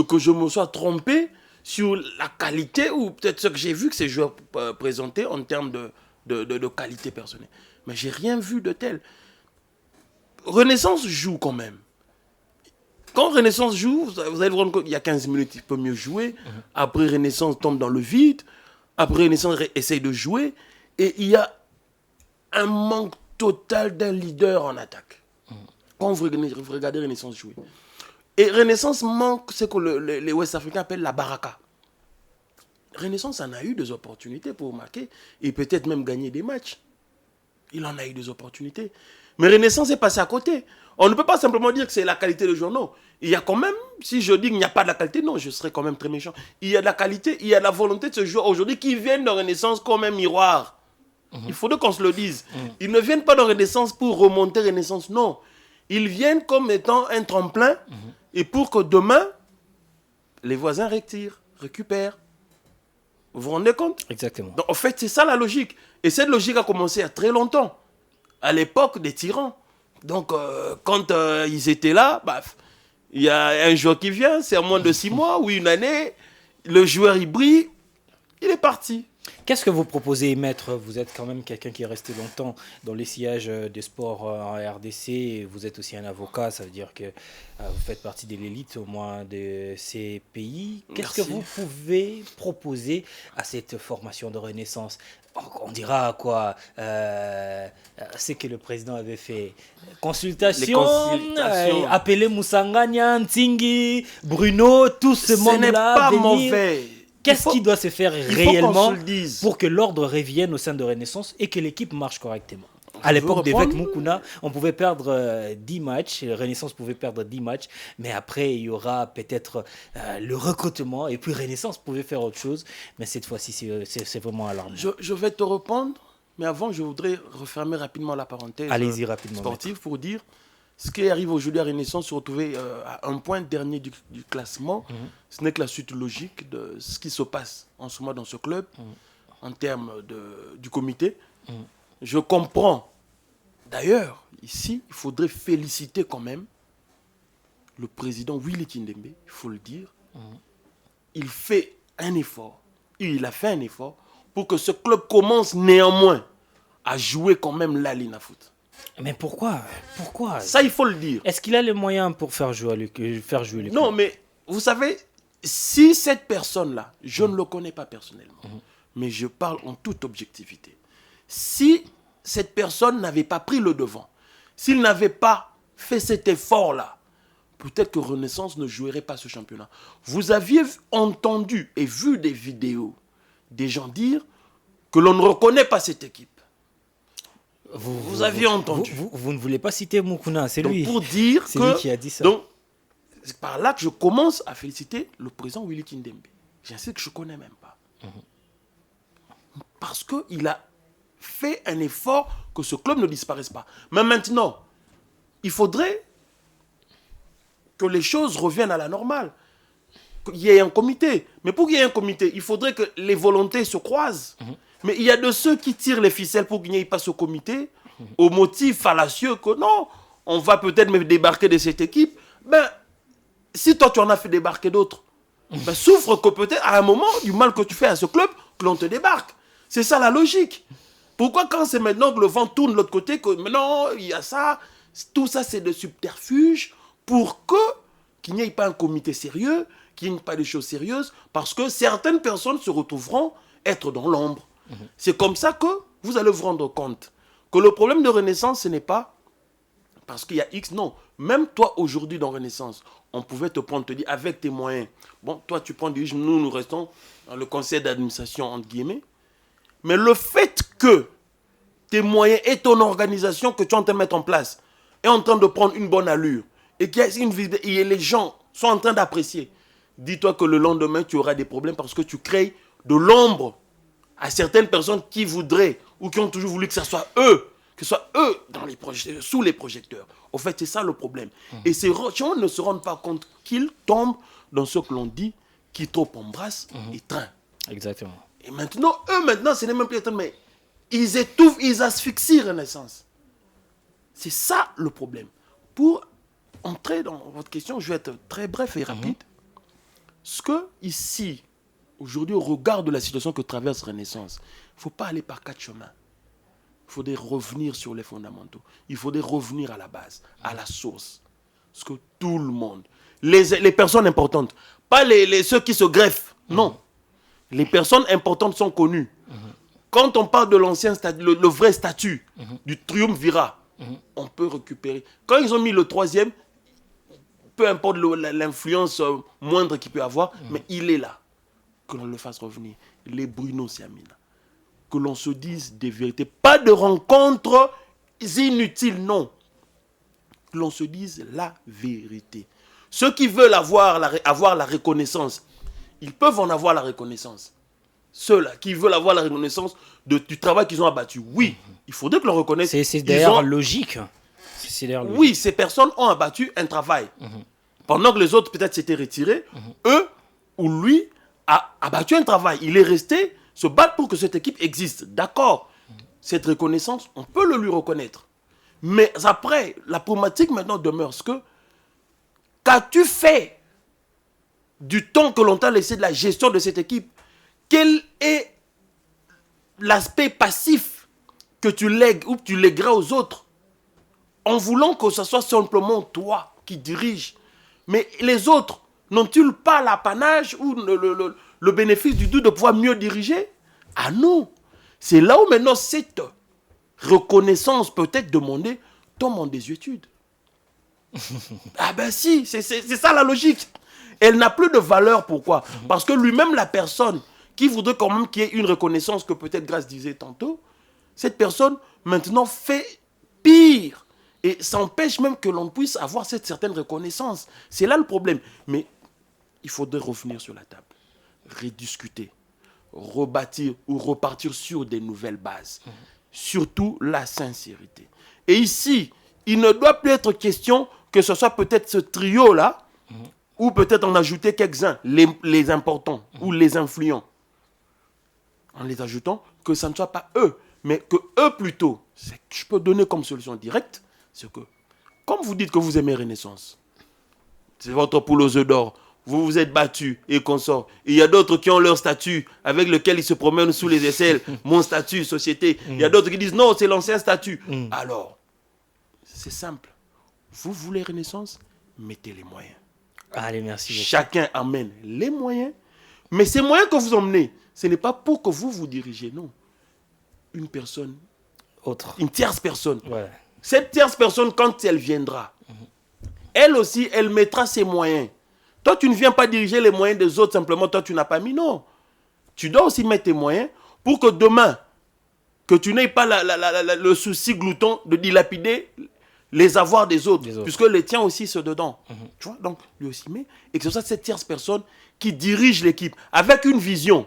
que je me sois trompé sur la qualité ou peut-être ce que j'ai vu que ces joueurs présentaient en termes de qualité personnelle. Mais j'ai rien vu de tel. Renaissance joue quand même. Quand Renaissance joue, vous allez vous rendre compte qu'il y a 15 minutes, il peut mieux jouer. Après, Renaissance tombe dans le vide. Après, Renaissance essaye de jouer. Et il y a un manque total d'un leader en attaque. Quand vous regardez Renaissance jouer. Et Renaissance manque ce que les Ouest-Africains appellent la baraka. Renaissance en a eu des opportunités pour marquer et peut-être même gagner des matchs. Il en a eu des opportunités. Mais Renaissance est passé à côté. On ne peut pas simplement dire que c'est la qualité de joueur. Non. Il y a quand même, si je dis qu'il n'y a pas de la qualité, non, je serais quand même très méchant. Il y a de la qualité, il y a de la volonté de ce joueur aujourd'hui qui viennent de Renaissance comme un miroir. Il faudrait qu'on se le dise. Ils ne viennent pas de Renaissance pour remonter Renaissance, non. Ils viennent comme étant un tremplin et pour que demain, les voisins récupèrent. Vous vous rendez compte? Exactement. Donc, en fait, c'est ça la logique. Et cette logique a commencé il y a très longtemps, à l'époque des tyrans. Donc, quand ils étaient là, il y a un joueur qui vient, c'est à moins de 6 mois ou une année, le joueur il brille, il est parti. Qu'est-ce que vous proposez, maître? Vous êtes quand même quelqu'un qui est resté longtemps dans les sillages des sports en RDC. Et vous êtes aussi un avocat, ça veut dire que vous faites partie de l'élite au moins de ces pays. Qu'est-ce que vous pouvez proposer à cette formation de Renaissance? On dira quoi? Ce que le président avait fait. Consultation, appeler Moussanganya, Ntingi, Bruno, tout ce monde-là. Ce n'est pas venir. Mauvais. Qu'est-ce qui doit se faire réellement pour que l'ordre revienne au sein de Renaissance et que l'équipe marche correctement? À l'époque d'Evêque Mukuna, on pouvait perdre 10 matchs, Renaissance pouvait perdre 10 matchs, mais après il y aura peut-être le recrutement et puis Renaissance pouvait faire autre chose, mais cette fois-ci c'est vraiment alarmant. Je vais te répondre, mais avant je voudrais refermer rapidement la parenthèse sportive pour dire ce qui arrive aujourd'hui à Renaissance, se retrouver à un point dernier du classement, ce n'est que la suite logique de ce qui se passe en ce moment dans ce club, en termes du comité. Je comprends. D'ailleurs, ici, il faudrait féliciter quand même le président Willy Kindembe, il faut le dire. Il fait un effort, il a fait un effort pour que ce club commence néanmoins à jouer quand même la Lina Foot. Mais pourquoi Ça, il faut le dire. Est-ce qu'il a les moyens pour faire jouer le club? Non, mais vous savez, si cette personne-là, je ne le connais pas personnellement, mais je parle en toute objectivité. Si cette personne n'avait pas pris le devant, s'il n'avait pas fait cet effort-là, peut-être que Renaissance ne jouerait pas ce championnat. Vous aviez entendu et vu des vidéos des gens dire que l'on ne reconnaît pas cette équipe. Vous aviez entendu. Vous ne voulez pas citer Mukuna, c'est lui. Pour dire c'est lui qui a dit ça. Donc, c'est par là que je commence à féliciter le président Willy Kindembe. J'insiste que je ne connais même pas. Parce qu'il a fait un effort que ce club ne disparaisse pas. Mais maintenant, il faudrait que les choses reviennent à la normale. Qu'il y ait un comité. Mais pour qu'il y ait un comité, il faudrait que les volontés se croisent. Mais il y a de ceux qui tirent les ficelles pour qu'il n'y ait pas ce comité, au motif fallacieux que non, on va peut-être me débarquer de cette équipe. Ben, si toi tu en as fait débarquer d'autres, ben, souffre que peut-être à un moment du mal que tu fais à ce club, que l'on te débarque. C'est ça la logique. Pourquoi quand c'est maintenant que le vent tourne de l'autre côté, que maintenant il y a ça, tout ça c'est de subterfuge pour qu'il n'y ait pas un comité sérieux, qu'il n'y ait pas des choses sérieuses, parce que certaines personnes se retrouveront être dans l'ombre. C'est comme ça que vous allez vous rendre compte que le problème de Renaissance, ce n'est pas parce qu'il y a X, non. Même toi, aujourd'hui, dans Renaissance, on pouvait te prendre, te dire, avec tes moyens, bon, toi, tu prends du riche, nous restons dans le conseil d'administration, entre guillemets. Mais le fait que tes moyens et ton organisation que tu es en train de mettre en place est en train de prendre une bonne allure et que les gens sont en train d'apprécier, dis-toi que le lendemain, tu auras des problèmes parce que tu crées de l'ombre à certaines personnes qui voudraient ou qui ont toujours voulu que ce soit eux dans les sous les projecteurs. Au fait, c'est ça le problème. Et ces gens ne se rendent pas compte qu'ils tombent dans ce que l'on dit, qui trop embrasse étreint. Exactement. Et maintenant, ce n'est même plus étreint, mais ils étouffent, ils asphyxient Renaissance. C'est ça le problème. Pour entrer dans votre question, je vais être très bref et rapide. Ce que ici, aujourd'hui, au regard de la situation que traverse Renaissance, il ne faut pas aller par 4 chemins. Il faudrait revenir sur les fondamentaux. Il faudrait revenir à la base, à la source. Parce que tout le monde, les personnes importantes, pas ceux qui se greffent, non. Les personnes importantes sont connues. Quand on parle de l'ancien statut, le vrai statut du triumvirat, on peut récupérer. Quand ils ont mis le 3e, peu importe l'influence moindre qu'il peut avoir, mais il est là. Que l'on le fasse revenir. Les Bruno Siamina. Que l'on se dise des vérités. Pas de rencontres inutiles, non. Que l'on se dise la vérité. Ceux qui veulent avoir la reconnaissance, ils peuvent en avoir la reconnaissance. Ceux-là qui veulent avoir la reconnaissance du travail qu'ils ont abattu, oui, il faudrait que l'on reconnaisse. C'est d'ailleurs logique. Oui, ces personnes ont abattu un travail. Pendant que les autres peut-être s'étaient retirés, eux ou lui a abattu un travail. Il est resté se battre pour que cette équipe existe. D'accord. Cette reconnaissance, on peut le lui reconnaître. Mais après, la problématique maintenant demeure ce que qu'as-tu fait du temps que l'on t'a laissé de la gestion de cette équipe? Quel est l'aspect passif que tu lègues ou que tu lègueras aux autres en voulant que ce soit simplement toi qui dirige? Mais les autres, n'ont-ils pas l'apanage ou le bénéfice du doute de pouvoir mieux diriger? Ah non. C'est là où maintenant cette reconnaissance peut être demandée tombe en désuétude. Ah ben si, c'est ça la logique. Elle n'a plus de valeur, pourquoi? Parce que lui-même, la personne qui voudrait quand même qu'il y ait une reconnaissance que peut-être Grace disait tantôt, cette personne maintenant fait pire. Et ça empêche même que l'on puisse avoir cette certaine reconnaissance. C'est là le problème. Mais il faudrait revenir sur la table, rediscuter, rebâtir ou repartir sur des nouvelles bases. Surtout la sincérité. Et ici, il ne doit plus être question que ce soit peut-être ce trio-là, ou peut-être en ajouter quelques-uns, les importants ou les influents. En les ajoutant, que ça ne soit pas eux, mais que eux plutôt. Je peux donner comme solution directe, c'est que, comme vous dites que vous aimez Renaissance, c'est votre poule aux œufs d'or, vous vous êtes battus et consorts. Il y a d'autres qui ont leur statut avec lequel ils se promènent sous les aisselles. Mon statut, société. Il y a d'autres qui disent non, c'est l'ancien statut. Alors, c'est simple. Vous voulez Renaissance, mettez les moyens. Allez, merci beaucoup. Chacun amène les moyens. Mais ces moyens que vous emmenez, ce n'est pas pour que vous dirigez, non. Une personne, une tierce personne. Ouais. Cette tierce personne, quand elle viendra, elle aussi, elle mettra ses moyens. Toi, tu ne viens pas diriger les moyens des autres, simplement, toi, tu n'as pas mis, non. Tu dois aussi mettre tes moyens pour que demain, que tu n'aies pas le souci glouton de dilapider les avoirs des autres, puisque les tiens aussi, sont dedans. Tu vois, donc, lui aussi met, et que ce soit cette tierce personne qui dirige l'équipe, avec une vision.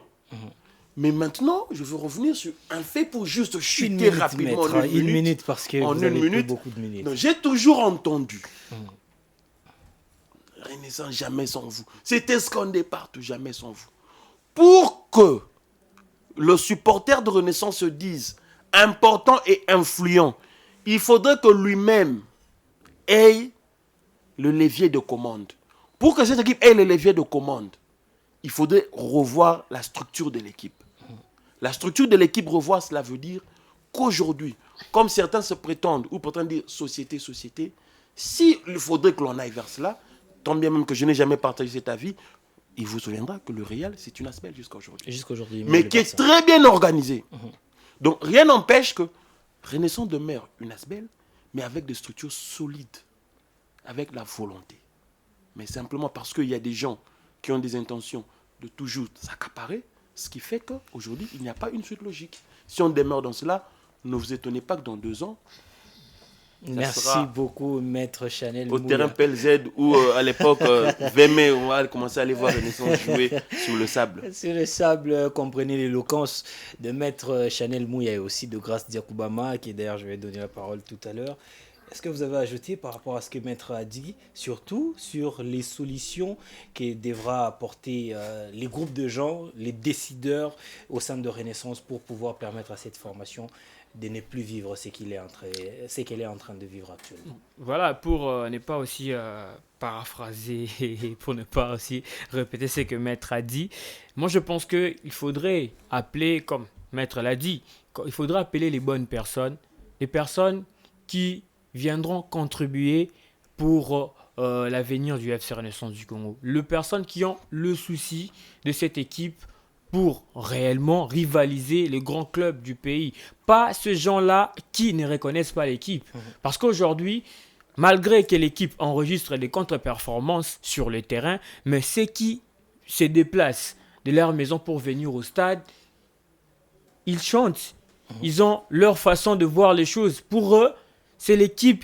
Mais maintenant, je veux revenir sur un fait pour juste chuter rapidement en une minute, parce que vous avez beaucoup de minutes. J'ai toujours entendu Renaissance, jamais sans vous. C'était scandé partout, jamais sans vous. Pour que le supporter de Renaissance se dise important et influent, il faudrait que lui-même ait le levier de commande. Pour que cette équipe ait le levier de commande, il faudrait revoir la structure de l'équipe. La structure de l'équipe, revoir, cela veut dire qu'aujourd'hui, comme certains se prétendent ou prétendent dire société, s'il faudrait que l'on aille vers cela, tant bien même que je n'ai jamais partagé cet avis, il vous souviendra que le Real, c'est une ASBEL jusqu'à aujourd'hui. Mais qui est très bien organisé. Donc rien n'empêche que Renaissance demeure une ASBEL, mais avec des structures solides, avec la volonté. Mais simplement parce qu'il y a des gens qui ont des intentions de toujours s'accaparer, ce qui fait qu'aujourd'hui, il n'y a pas une suite logique. Si on demeure dans cela, ne vous étonnez pas que dans 2 ans, merci beaucoup, Maître Chanel. Au terrain PLZ ou à l'époque, VME, on va commencer à aller voir Renaissance jouer sur le sable. Sur le sable, comprenez l'éloquence de Maître Chanel Mouya et aussi de Grace Diakoubama, qui d'ailleurs, je vais donner la parole tout à l'heure. Est-ce que vous avez ajouté par rapport à ce que Maître a dit, surtout sur les solutions que devra apporter les groupes de gens, les décideurs au sein de Renaissance pour pouvoir permettre à cette formation de ne plus vivre ce qu'elle est en train de vivre actuellement? Voilà, pour ne pas aussi paraphraser et pour ne pas aussi répéter ce que Maître a dit, moi je pense qu'il faudrait appeler, comme Maître l'a dit, il faudrait appeler les personnes qui viendront contribuer pour l'avenir du FC Renaissance du Congo. Les personnes qui ont le souci de cette équipe pour réellement rivaliser les grands clubs du pays. Pas ces gens-là qui ne reconnaissent pas l'équipe. Parce qu'aujourd'hui, malgré que l'équipe enregistre des contre-performances sur le terrain, mais ceux qui se déplacent de leur maison pour venir au stade, ils chantent. Ils ont leur façon de voir les choses. Pour eux, c'est l'équipe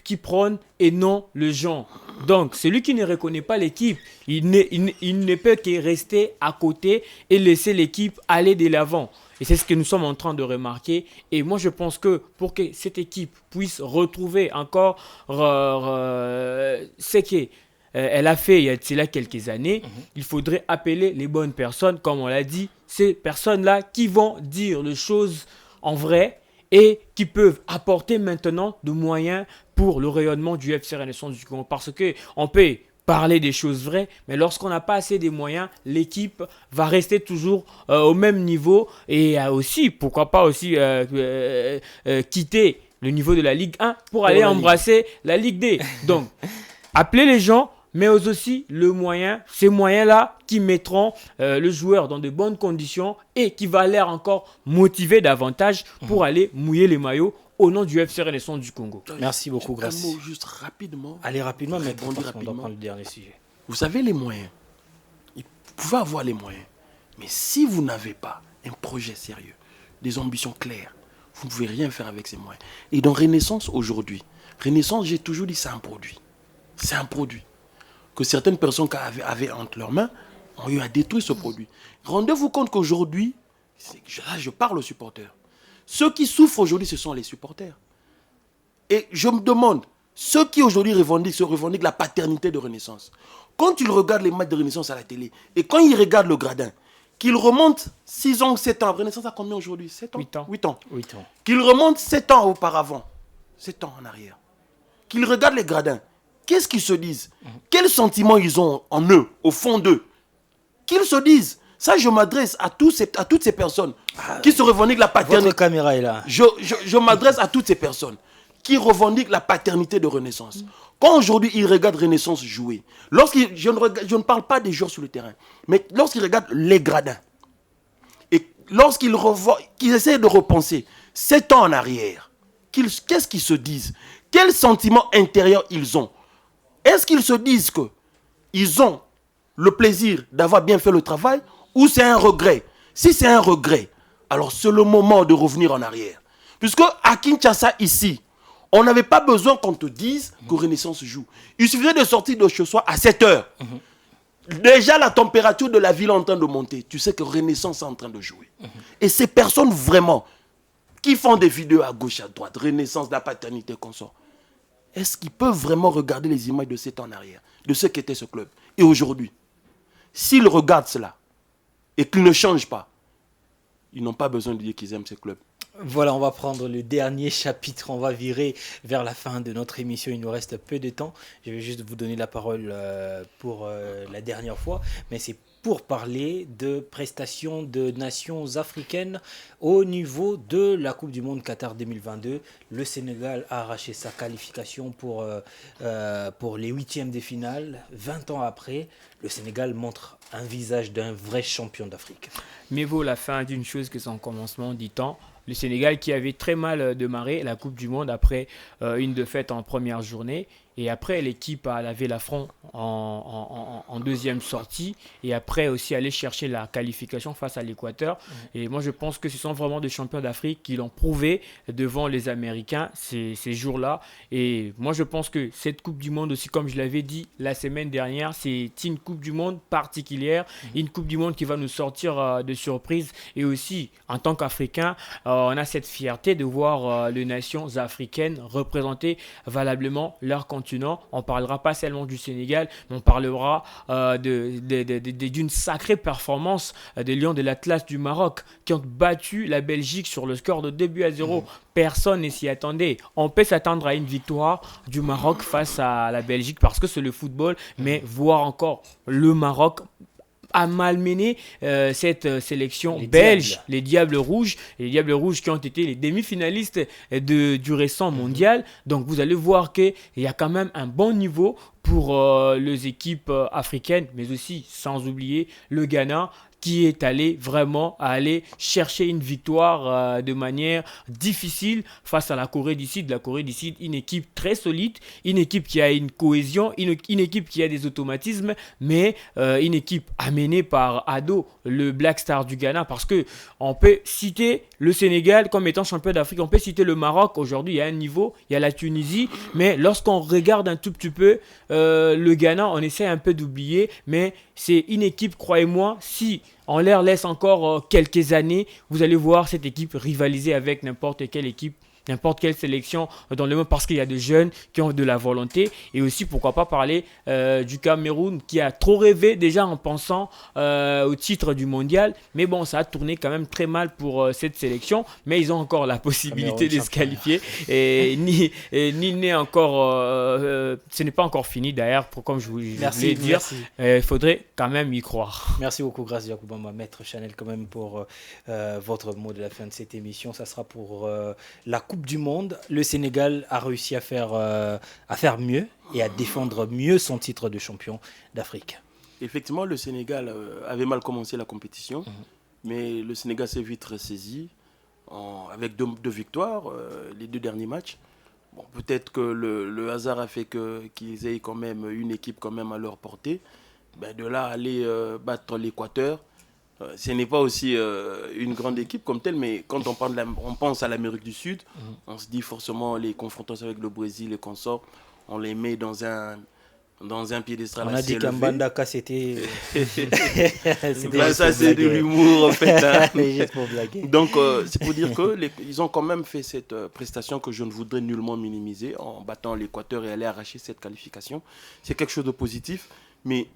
qui prône et non le gens. Donc, celui qui ne reconnaît pas l'équipe, il ne peut que rester à côté et laisser l'équipe aller de l'avant. Et c'est ce que nous sommes en train de remarquer. Et moi, je pense que pour que cette équipe puisse retrouver encore ce qu'elle a fait il y a cela quelques années, il faudrait appeler les bonnes personnes, comme on l'a dit, ces personnes-là qui vont dire les choses en vrai et qui peuvent apporter maintenant de moyens pour le rayonnement du FC Renaissance du Congo. Parce qu'on peut parler des choses vraies, mais lorsqu'on n'a pas assez de moyens, l'équipe va rester toujours au même niveau et aussi, pourquoi pas aussi quitter le niveau de la Ligue 1 pour aller embrasser la Ligue D. Donc, appelez les gens, mais aussi ces moyens-là qui mettront le joueur dans de bonnes conditions et qui va l'air encore motiver davantage pour aller mouiller les maillots au nom du FC Renaissance du Congo. Merci beaucoup, Grâce. Un mot juste rapidement. Allez rapidement, mais on doit rapidement. prendre le dernier sujet. Vous savez les moyens. Vous pouvez avoir les moyens. Mais si vous n'avez pas un projet sérieux, des ambitions claires, vous ne pouvez rien faire avec ces moyens. Et dans Renaissance aujourd'hui, j'ai toujours dit c'est un produit. C'est un produit que certaines personnes avaient entre leurs mains ont eu à détruire ce produit. Rendez-vous compte qu'aujourd'hui, là je parle aux supporters. Ceux qui souffrent aujourd'hui, ce sont les supporters. Et je me demande, ceux qui aujourd'hui se revendiquent la paternité de Renaissance, quand ils regardent les matchs de Renaissance à la télé, et quand ils regardent le gradin, qu'ils remontent 6 ans, 7 ans, Renaissance a combien aujourd'hui? 7 ans 8 ans. 8 ans. Qu'ils remontent 7 ans auparavant, 7 ans en arrière, qu'ils regardent les gradins, qu'est-ce qu'ils se disent? Quels sentiments ils ont en eux, au fond d'eux? Qu'ils se disent. Ça, je m'adresse à toutes ces personnes qui se revendiquent la paternité. Votre caméra est là. Je m'adresse à toutes ces personnes qui revendiquent la paternité de Renaissance. Quand aujourd'hui ils regardent Renaissance jouer, je ne parle pas des joueurs sur le terrain, mais lorsqu'ils regardent les gradins, et lorsqu'ils essaient de repenser 7 ans en arrière, qu'est-ce qu'ils se disent? Quels sentiments intérieurs ils ont? Est-ce qu'ils se disent qu'ils ont le plaisir d'avoir bien fait le travail ou c'est un regret? Si c'est un regret, alors c'est le moment de revenir en arrière. Puisque à Kinshasa, ici, on n'avait pas besoin qu'on te dise que Renaissance joue. Il suffisait de sortir de chez soi à 7 heures. Déjà, la température de la ville est en train de monter. Tu sais que Renaissance est en train de jouer. Et ces personnes vraiment qui font des vidéos à gauche, à droite, Renaissance, la paternité qu'on sort, est-ce qu'ils peuvent vraiment regarder les images de 7 ans en arrière, de ce qu'était ce club? Et aujourd'hui, s'ils regardent cela et qu'ils ne changent pas, ils n'ont pas besoin de dire qu'ils aiment ce club. Voilà, on va prendre le dernier chapitre. On va virer vers la fin de notre émission. Il nous reste peu de temps. Je vais juste vous donner la parole pour la dernière fois. Mais c'est pour parler de prestations de nations africaines au niveau de la Coupe du Monde Qatar 2022. Le Sénégal a arraché sa qualification pour les huitièmes de finale. 20 ans après, le Sénégal montre un visage d'un vrai champion d'Afrique. Mais vaut la fin d'une chose que son commencement, dit-on. Le Sénégal qui avait très mal démarré la Coupe du Monde après une défaite en première journée. Et après, l'équipe a lavé l'affront en deuxième sortie. Et après aussi aller chercher la qualification face à l'Équateur. Et moi, je pense que ce sont vraiment des champions d'Afrique qui l'ont prouvé devant les Américains ces jours-là. Et moi, je pense que cette Coupe du Monde aussi, comme je l'avais dit la semaine dernière, c'est une Coupe du Monde particulière. Une Coupe du Monde qui va nous sortir de surprises. Et aussi, en tant qu'Africains, on a cette fierté de voir les nations africaines représenter valablement leur continent. On ne parlera pas seulement du Sénégal, mais on parlera d'une sacrée performance des Lions de l'Atlas du Maroc qui ont battu la Belgique sur le score de 2-0. Personne ne s'y attendait. On peut s'attendre à une victoire du Maroc face à la Belgique parce que c'est le football, mais voir encore le Maroc a malmené cette sélection belge, les Diables Rouges, qui ont été les demi-finalistes du récent mondial. Donc vous allez voir qu'il y a quand même un bon niveau pour les équipes africaines, mais aussi sans oublier le Ghana qui est allé vraiment chercher une victoire de manière difficile face à la Corée du Sud. La Corée du Sud, une équipe très solide, une équipe qui a une cohésion, une équipe qui a des automatismes, mais une équipe amenée par Ado, le Black Star du Ghana, parce que on peut citer le Sénégal comme étant champion d'Afrique, on peut citer le Maroc. Aujourd'hui, il y a un niveau, il y a la Tunisie, mais lorsqu'on regarde un tout petit peu le Ghana, on essaie un peu d'oublier, mais c'est une équipe, croyez-moi, si on leur laisse encore quelques années, vous allez voir cette équipe rivaliser avec n'importe quelle équipe, n'importe quelle sélection dans le monde, parce qu'il y a des jeunes qui ont de la volonté. Et aussi, pourquoi pas parler du Cameroun qui a trop rêvé déjà en pensant au titre du mondial. Mais bon, ça a tourné quand même très mal pour cette sélection. Mais ils ont encore la possibilité de se qualifier. Et ni n'est encore... ce n'est pas encore fini d'ailleurs, comme je voulais dire. Il faudrait quand même y croire. Merci beaucoup, Grace Yacoubamba, Maître Chanel, quand même pour votre mot de la fin de cette émission. Ça sera pour la Coupe du Monde. Le Sénégal a réussi à faire mieux et à défendre mieux son titre de champion d'Afrique. Effectivement, le Sénégal avait mal commencé la compétition, mais le Sénégal s'est vite ressaisi avec deux victoires, les 2 derniers matchs. Bon, peut-être que le hasard a fait qu'ils aient quand même une équipe quand même à leur portée. De là, aller battre l'Équateur, ce n'est pas aussi une grande équipe comme telle, mais quand on pense à l'Amérique du Sud, on se dit forcément les confrontations avec le Brésil et consorts, on les met dans un piédestal. On a dit qu'Ambandaka c'était... ça c'est de l'humour en fait. Hein. Juste pour blaguer. Donc c'est pour dire qu'ils ont quand même fait cette prestation que je ne voudrais nullement minimiser en battant l'Équateur et aller arracher cette qualification. C'est quelque chose de positif, mais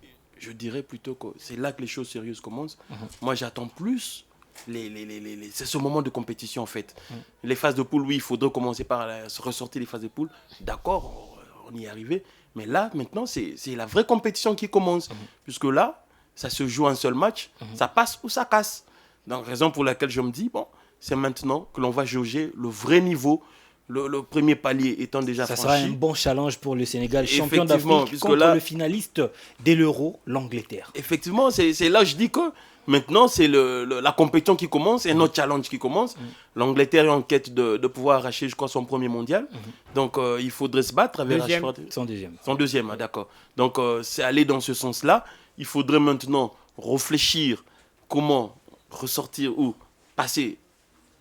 je dirais plutôt que c'est là que les choses sérieuses commencent. Moi, j'attends plus c'est ce moment de compétition, en fait. Les phases de poule, oui, il faudrait commencer par ressortir les phases de poule. D'accord, on y est arrivé. Mais là, maintenant, c'est la vraie compétition qui commence. Puisque là, ça se joue un seul match. Ça passe ou ça casse. Donc, raison pour laquelle je me dis, bon, c'est maintenant que l'on va jauger le vrai niveau. Le premier palier étant déjà franchi. Ça sera un bon challenge pour le Sénégal, champion d'Afrique, contre le finaliste de l'Euro, l'Angleterre. Effectivement, c'est là que je dis que maintenant, c'est la compétition qui commence et notre challenge qui commence. L'Angleterre est en quête de pouvoir arracher, je crois, son premier mondial. Donc, il faudrait se battre avec Son deuxième. Son deuxième, d'accord. Donc, c'est aller dans ce sens-là. Il faudrait maintenant réfléchir comment ressortir ou passer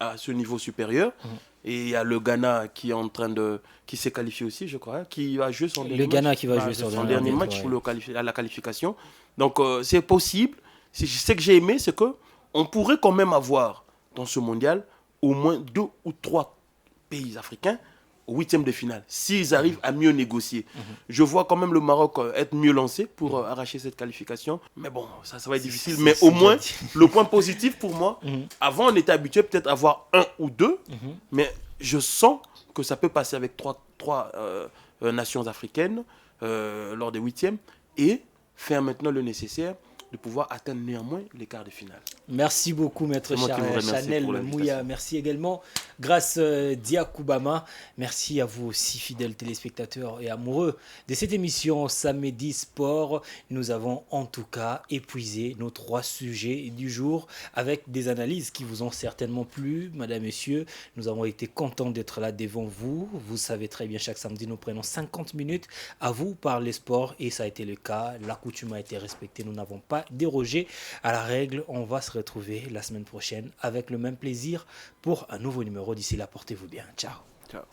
à ce niveau supérieur. Et il y a le Ghana qui s'est qualifié aussi, je crois, qui va jouer son dernier match. Le Ghana qui va jouer son dernier match pour la qualification. Donc, c'est possible. Ce que j'ai aimé, c'est qu'on pourrait quand même avoir dans ce mondial au moins 2 ou 3 pays africains au 8e de finale, s'ils arrivent à mieux négocier. Je vois quand même le Maroc être mieux lancé pour arracher cette qualification. Mais bon, ça va être difficile. Mais au moins, le point positif pour moi, avant on était habitué peut-être à avoir 1 ou 2, mais je sens que ça peut passer avec 3 nations africaines lors des 8e et faire maintenant le nécessaire de pouvoir atteindre néanmoins les quarts de finale. Merci beaucoup, maître C'est moi qui vous remercie Chanel pour Mouya. l'invitation. Merci également, Grâce Diakoubama. Merci à vous aussi, fidèles téléspectateurs et amoureux de cette émission Samedi Sport. Nous avons en tout cas épuisé nos 3 sujets du jour avec des analyses qui vous ont certainement plu, madame, messieurs. Nous avons été contents d'être là devant vous. Vous savez très bien, chaque samedi, nous prenons 50 minutes à vous parler sport et ça a été le cas. La coutume a été respectée. Nous n'avons pas dérogé à la règle. On va se retrouver la semaine prochaine avec le même plaisir pour un nouveau numéro. D'ici là, portez-vous bien. Ciao. Ciao.